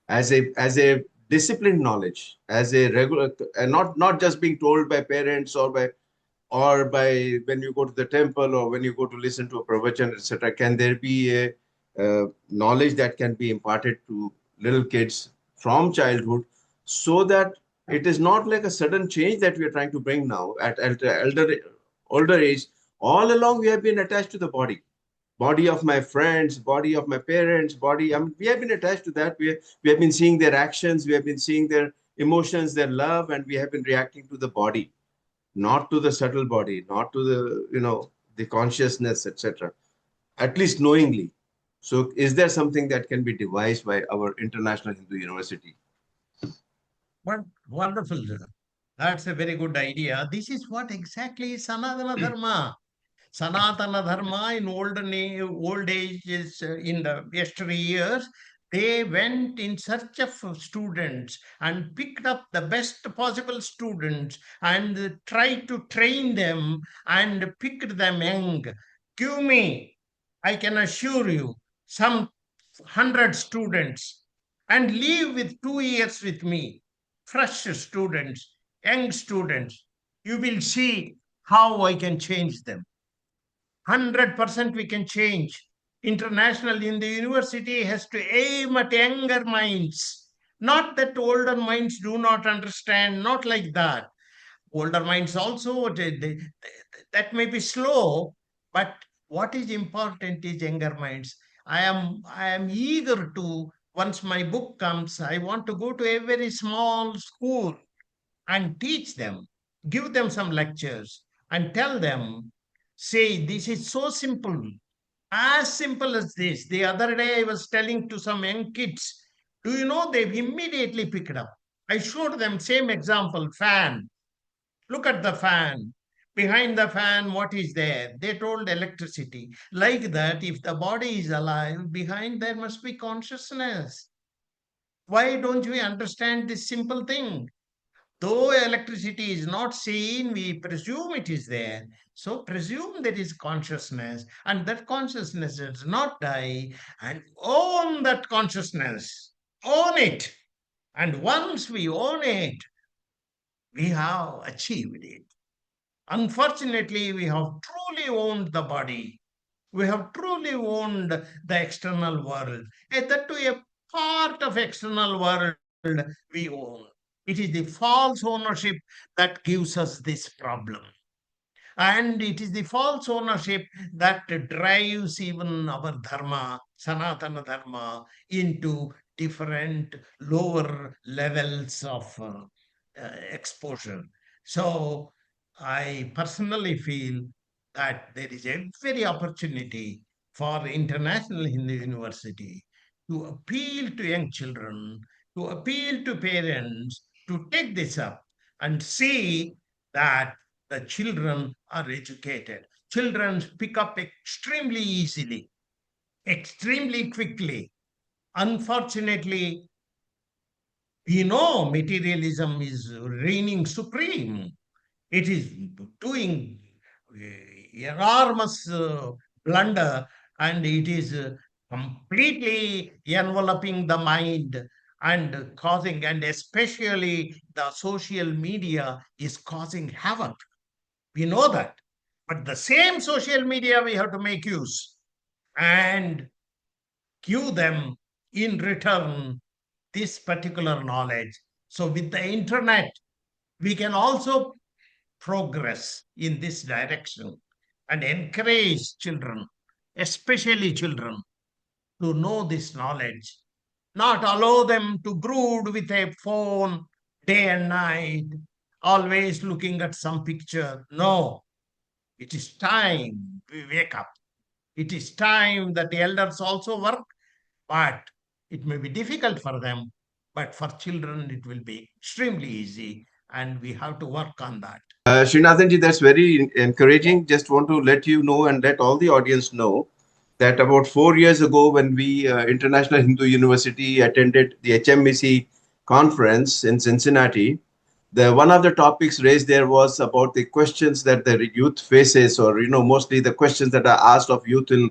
as a disciplined knowledge, as a regular, and not just being told by parents or by when you go to the temple or when you go to listen to a pravachan, etc. Can there be a knowledge that can be imparted to little kids from childhood, so that it is not like a sudden change that we are trying to bring now at older age? All along we have been attached to the body of my friends, body of my parents, body. I mean, we have been attached to that. We have been seeing their actions, we have been seeing their emotions, their love, and we have been reacting to the body, not to the subtle body, not to the consciousness, etc. At least knowingly. So, is there something that can be devised by our International Hindu University? Wonderful. That's a very good idea. This is what exactly is Sanatana Dharma. Sanatana Dharma in old ages, in the yesterday years, they went in search of students and picked up the best possible students and tried to train them and picked them young. Give me, I can assure you, some 100 students and leave with 2 years with me. Fresh students, young students. You will see how I can change them. 100% we can change. International in the university has to aim at younger minds. Not that older minds do not understand, not like that. Older minds also, that may be slow, but what is important is younger minds. I am eager to, once my book comes, I want to go to a very small school and teach them, give them some lectures and tell them, say, this is so simple, as simple as this. The other day, I was telling to some young kids, do you know they've immediately picked up? I showed them same example, fan. Look at the fan. Behind the fan, what is there? They told electricity. Like that, if the body is alive, behind there must be consciousness. Why don't we understand this simple thing? Though electricity is not seen, we presume it is there. So presume there is consciousness, and that consciousness does not die, and own that consciousness. Own it. And once we own it, we have achieved it. Unfortunately, we have truly owned the body. We have truly owned the external world. And that to a part of external world we own. It is the false ownership that gives us this problem. And it is the false ownership that drives even our dharma, Sanatana Dharma, into different lower levels of exposure. So I personally feel that there is every opportunity for International Hindu University to appeal to young children, to appeal to parents, to take this up and see that the children are educated. Children pick up extremely easily, extremely quickly. Unfortunately, we know materialism is reigning supreme. It is doing enormous blunder, and it is completely enveloping the mind and causing, and especially the social media is causing havoc. We know that. But the same social media we have to make use and give them in return this particular knowledge. So, with the internet, we can also progress in this direction and encourage children, especially children, to know this knowledge, not allow them to brood with a phone day and night, always looking at some picture. No, it is time we wake up. It is time that the elders also work, but it may be difficult for them. But for children, it will be extremely easy, and we have to work on that. Sreenathan that's very encouraging. Just want to let you know and let all the audience know that about 4 years ago, when we, International Hindu University, attended the HMEC conference in Cincinnati, one of the topics raised there was about the questions that the youth faces, or mostly the questions that are asked of youth in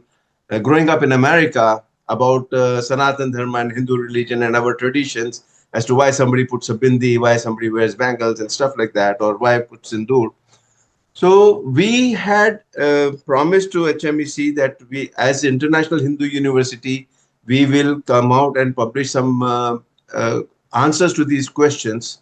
growing up in America about Sanatana Dharma and Hindu religion and our traditions, as to why somebody puts a bindi, why somebody wears bangles and stuff like that, or why puts sindoor. So we had promised to HMEC that we, as International Hindu University, we will come out and publish some answers to these questions.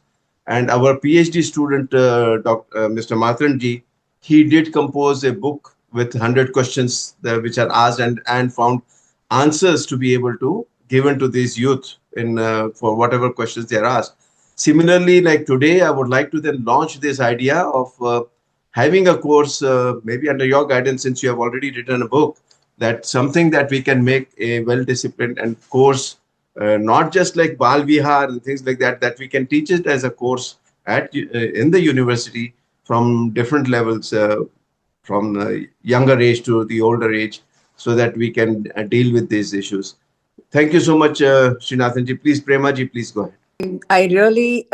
And our PhD student, Mr. Matranji, he did compose a book with 100 questions which are asked, and found answers to be able to given to these youth in for whatever questions they are asked. Similarly, like today, I would like to then launch this idea of having a course, maybe under your guidance, since you have already written a book, that something that we can make a well-disciplined and course, not just like Bal Vihar and things like that, that we can teach it as a course at in the university from different levels, from the younger age to the older age, so that we can deal with these issues. Thank you so much, Sreenathanji. Please, Premaji, please go ahead. I really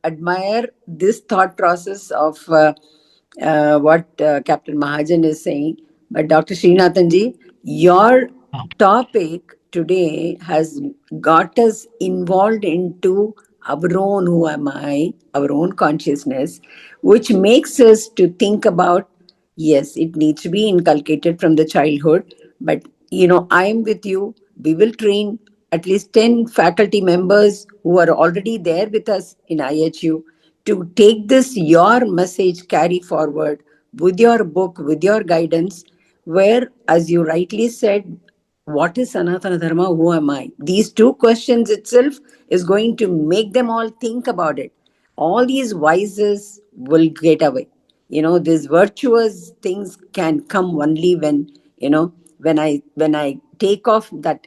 admire this thought process of what Captain Mahajan is saying. But Dr. Sreenathanji, your topic today has got us involved into our own who am I, our own consciousness, which makes us to think about Yes, it needs to be inculcated from the childhood. But, I'm with you. We will train at least 10 faculty members who are already there with us in IHU to take this, your message, carry forward with your book, with your guidance, where, as you rightly said, what is Sanatana Dharma? Who am I? These two questions itself is going to make them all think about it. All these vices will get away. These virtuous things can come only when I take off that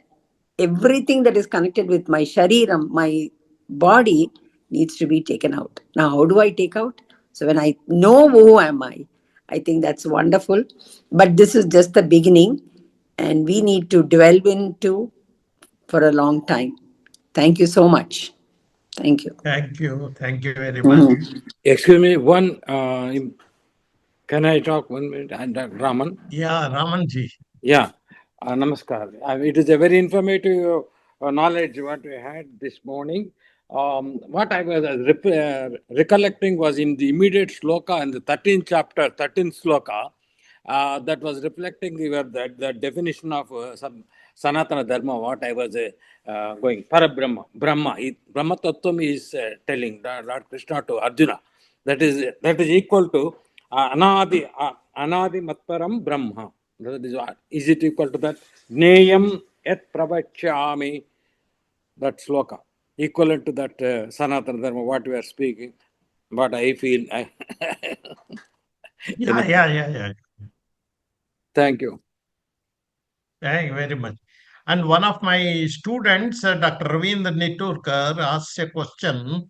everything that is connected with my shariram, my body needs to be taken out. Now, how do I take out? So when I know who am I think that's wonderful. But this is just the beginning, and we need to delve into for a long time. Thank you so much. Thank you. Thank you. Thank you very much. Mhm. Excuse me, can I talk 1 minute? Raman? Yeah, Ramanji. Yeah, namaskar. It is a very informative knowledge what we had this morning. What I was recollecting was in the immediate sloka in the 13th chapter, 13th sloka, that was reflecting the definition of some Sanatana Dharma, what I was going. Parabrahma, Brahma. Brahma Tattvam is telling Lord Krishna to Arjuna. That is equal to Anadi Matparam Brahma. That is what. Is it equal to that? Neyam et pravachyami. That sloka. Equivalent to that Sanatana Dharma, what we are speaking. What I feel. Yeah, yeah, yeah, yeah. Thank you. Thank you very much. And one of my students, Dr. Ravindra Niturkar, asked a question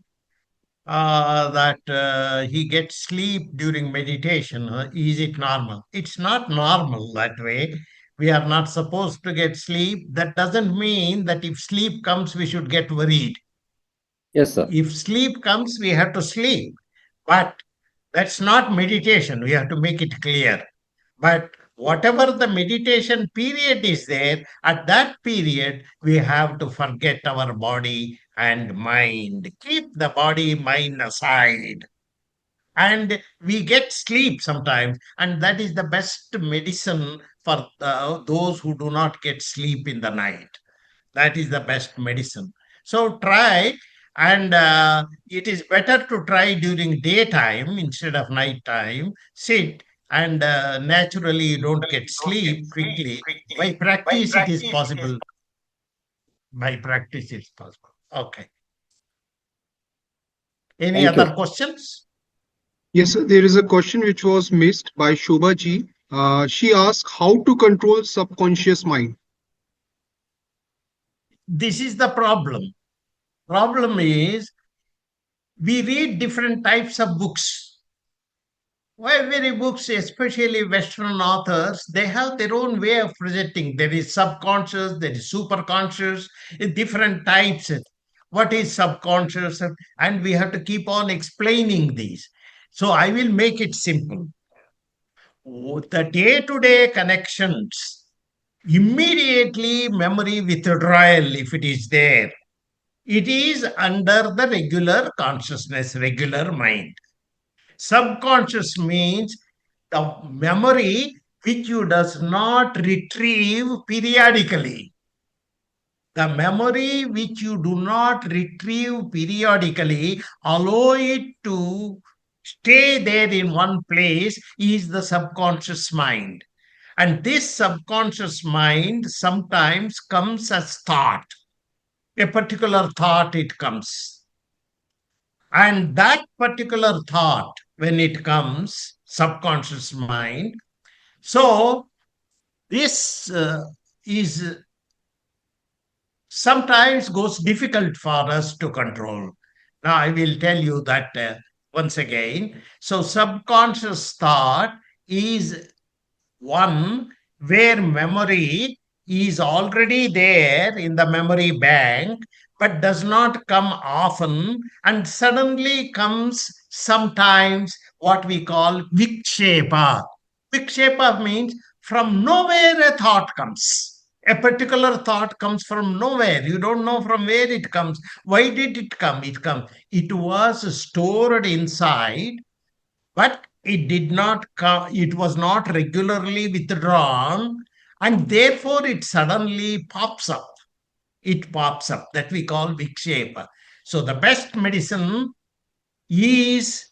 that he gets sleep during meditation. Is it normal? It's not normal that way. We are not supposed to get sleep. That doesn't mean that if sleep comes, we should get worried. Yes, sir. If sleep comes, we have to sleep. But that's not meditation. We have to make it clear. But whatever the meditation period is there, at that period, we have to forget our body and mind. Keep the body, mind aside. And we get sleep sometimes. And that is the best medicine for those who do not get sleep in the night. That is the best medicine. So try, and it is better to try during daytime instead of nighttime. Sit, and naturally you don't get sleep quickly. By practice, it is possible. By practice, it's possible. Okay. Any Thank you. other questions? Yes, sir, there is a question which was missed by Shobha ji. She asked how to control subconscious mind. This is the problem. Problem is we read different types of books. Very books, especially Western authors, they have their own way of presenting. There is subconscious, there is superconscious, different types. What is subconscious? And we have to keep on explaining these. So I will make it simple. The day-to-day connections, immediately memory withdrawal, if it is there, it is under the regular consciousness, regular mind. Subconscious means the memory which you does not retrieve periodically. The memory which you do not retrieve periodically, allow it to stay there in one place, is the subconscious mind. And this subconscious mind sometimes comes as thought. A particular thought it comes. And that particular thought, when it comes, subconscious mind, so this is sometimes goes difficult for us to control. Now I will tell you that once again. So subconscious thought is one where memory is already there in the memory bank but does not come often, and suddenly comes sometimes, what we call vikshepa. Vikshepa means from nowhere a thought comes. A particular thought comes from nowhere. You don't know from where it comes. Why did it come? It was stored inside, but it did not come, it was not regularly withdrawn, and therefore it suddenly pops up. It pops up, that we call vikshepa. So the best medicine is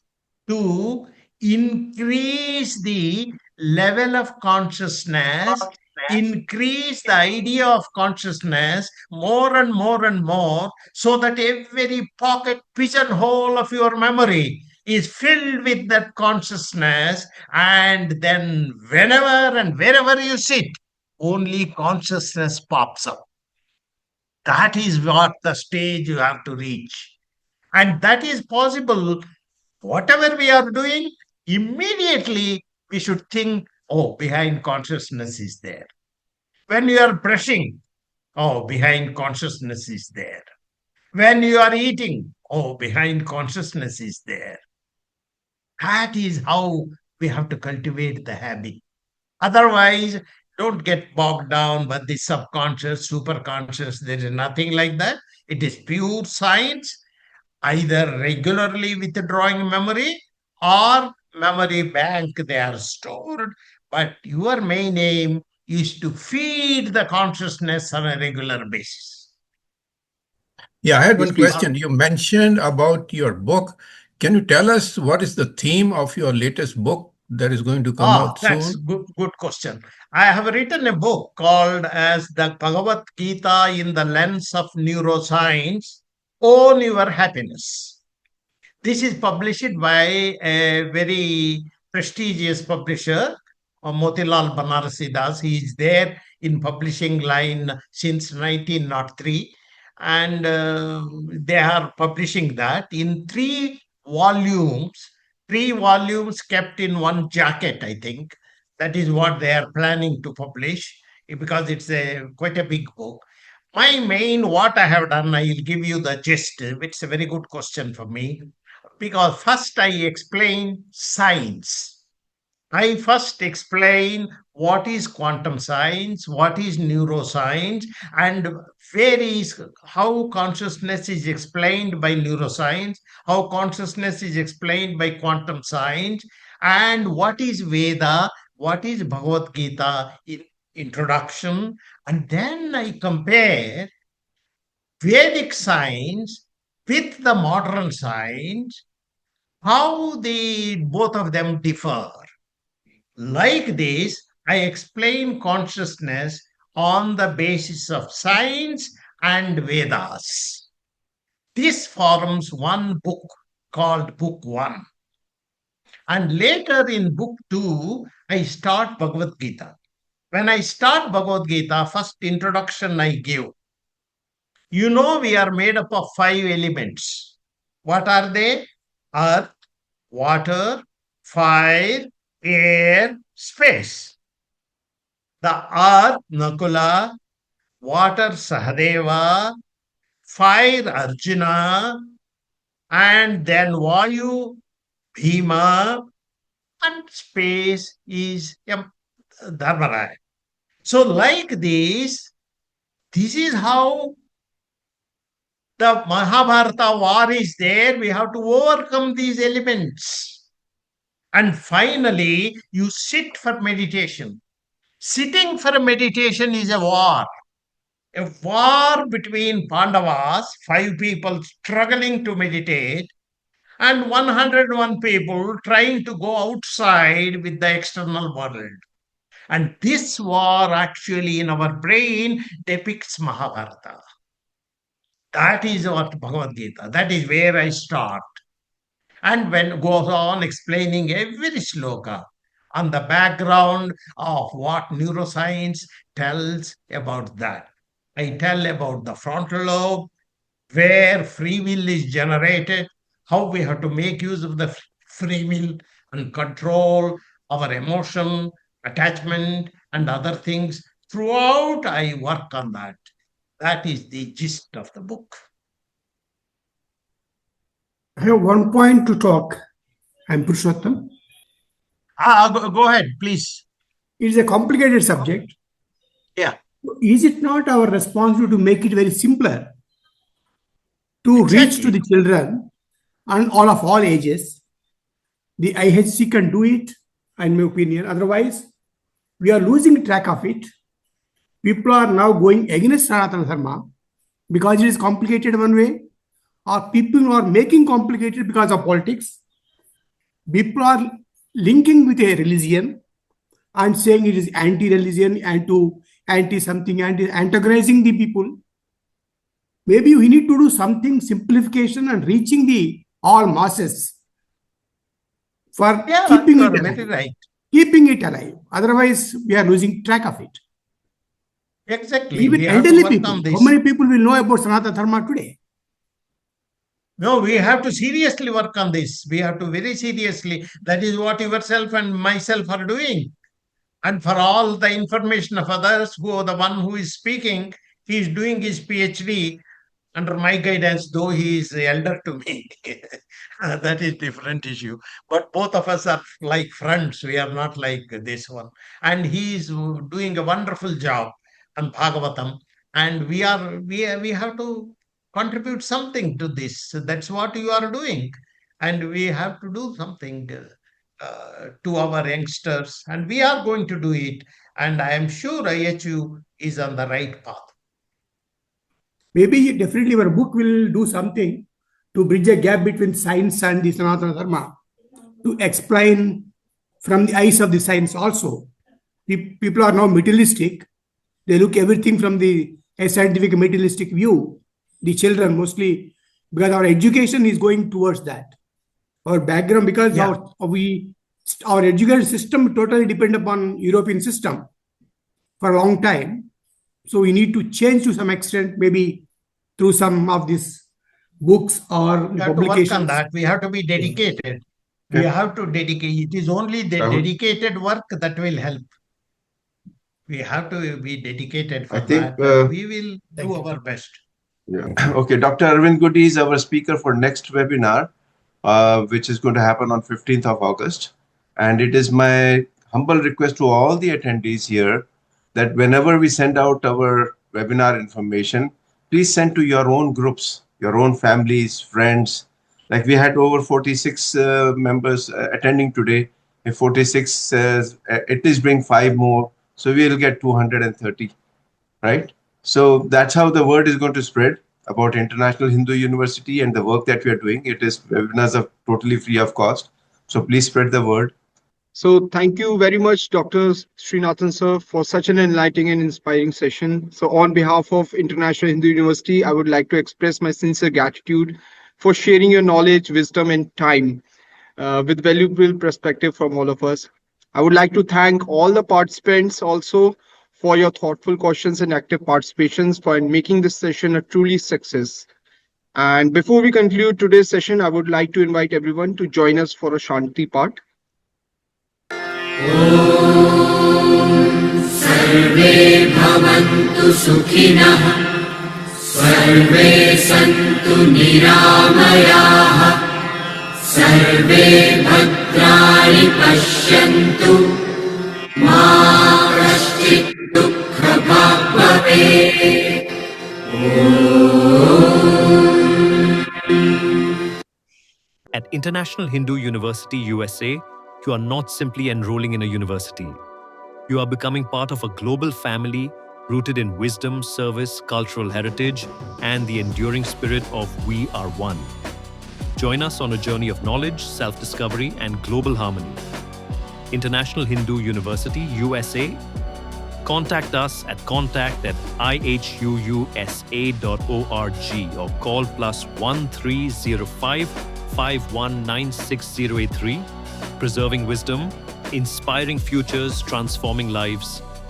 to increase the level of consciousness, increase the idea of consciousness more and more and more, so that every pocket pigeonhole of your memory is filled with that consciousness. And then, whenever and wherever you sit, only consciousness pops up. That is what the stage you have to reach. And that is possible. Whatever we are doing, immediately we should think, oh, behind consciousness is there. When you are brushing, oh, behind consciousness is there. When you are eating, oh, behind consciousness is there. That is how we have to cultivate the habit. Otherwise, don't get bogged down by the subconscious, superconscious. There is nothing like that. It is pure science, either regularly withdrawing memory or memory bank they are stored. But your main aim is to feed the consciousness on a regular basis. Yeah, I had Yes, one please. question. You mentioned about your book. Can you tell us what is the theme of your latest book that is going to come out That's soon? good question. I have written a book called as the Bhagavad Gita in the lens of neuroscience. Own your happiness. This is published by a very prestigious publisher, Motilal Banarsi Das. He is there in publishing line since 1903, and they are publishing that in three volumes kept in one jacket, I think. That is what they are planning to publish, because it's quite a big book. My main, what I have done, I will give you the gist. It's a very good question for me, because first I explain science. I first explain what is quantum science, what is neuroscience, and where is how consciousness is explained by neuroscience, how consciousness is explained by quantum science, and what is Veda, what is Bhagavad Gita in introduction, and then I compare Vedic science with the modern science, how the both of them differ. Like this, I explain consciousness on the basis of science and Vedas. This forms one book called Book 1. And later in Book 2, I start Bhagavad Gita. When I start Bhagavad Gita, first introduction I give. You know, we are made up of 5 elements. What are they? Earth, water, fire, air, space. The earth, Nakula, water, Sahadeva, fire, Arjuna, and then Vayu, Bhima, and space is Dharmaraya. So, like this is how the Mahabharata war is there. We have to overcome these elements. And finally, you sit for meditation. Sitting for meditation is a war between Pandavas, 5 people struggling to meditate, and 101 people trying to go outside with the external world. And this war actually in our brain depicts Mahabharata. That is what Bhagavad Gita, that is where I start. And when goes on explaining every sloka on the background of what neuroscience tells about that. I tell about the frontal lobe, where free will is generated, how we have to make use of the free will and control our emotion, attachment, and other things. Throughout, I work on that. That is the gist of the book. I have one point to talk. I'm Purushottam. Go ahead, please. It is a complicated subject. Yeah. Is it not our responsibility to make it very simpler to reach to the children and all ages, the IHC can do it, in my opinion. Otherwise, we are losing track of it. People are now going against Sanatana Dharma because it is complicated one way, or people are making complicated because of politics. People are linking with a religion and saying it is anti-religion, anti-something, antagonizing the people. Maybe we need to do something simplification and reaching the all masses for keeping it alive. Very right. Keeping it alive. Otherwise, we are losing track of it. Exactly. Even We have to elderly work people. on this. How many people will know about Sanatana Dharma today? No, we have to seriously work on this. We have to very seriously. That is what yourself and myself are doing. And for all the information of others, the one who is speaking, he is doing his PhD under my guidance, though he is elder to me. That is different issue. But both of us are like friends. We are not like this one. And he is doing a wonderful job on Bhagavatam. And we have to contribute something to this. That's what you are doing. And we have to do something to our youngsters. And we are going to do it. And I am sure IHU is on the right path. Maybe definitely our book will do something to bridge a gap between science and the Sanatana Dharma, to explain from the eyes of the science also. People are now materialistic. They look everything from a scientific materialistic view. The children mostly, because our education is going towards that. Our background, because our education system totally depend upon European system for a long time. So we need to change to some extent, maybe through some of these books or we have publications. to work on that. We have to be dedicated. We have to dedicate. It is only the dedicated work that will help. We have to be dedicated for that. We will do our best. Yeah. Okay, Dr. Arvind Goody is our speaker for next webinar, which is going to happen on 15th of August. And it is my humble request to all the attendees here that whenever we send out our webinar information, please send to your own groups, your own families, friends. Like we had over 46 members attending today. If 46 says, at least bring 5 more. So we'll get 230, right? So that's how the word is going to spread about International Hindu University and the work that we are doing. It is webinars are totally free of cost. So please spread the word. So thank you very much, Dr. Sreenathan sir, for such an enlightening and inspiring session. So on behalf of International Hindu University, I would like to express my sincere gratitude for sharing your knowledge, wisdom, and time with valuable perspective from all of us. I would like to thank all the participants also for your thoughtful questions and active participations for making this session a truly success. And before we conclude today's session, I would like to invite everyone to join us for a Shanti part. Sarve bhavantu sukhinah, sarve santu niramayah, sarve bhadrani pashyantu, ma kaschit dukkha bhave. At International Hindu University, USA, you are not simply enrolling in a university. You are becoming part of a global family rooted in wisdom, service, cultural heritage, and the enduring spirit of We Are One. Join us on a journey of knowledge, self-discovery, and global harmony. International Hindu University, USA. Contact us at contact@ihuusa.org or call +1305 5196 083. Preserving wisdom, inspiring futures, transforming lives.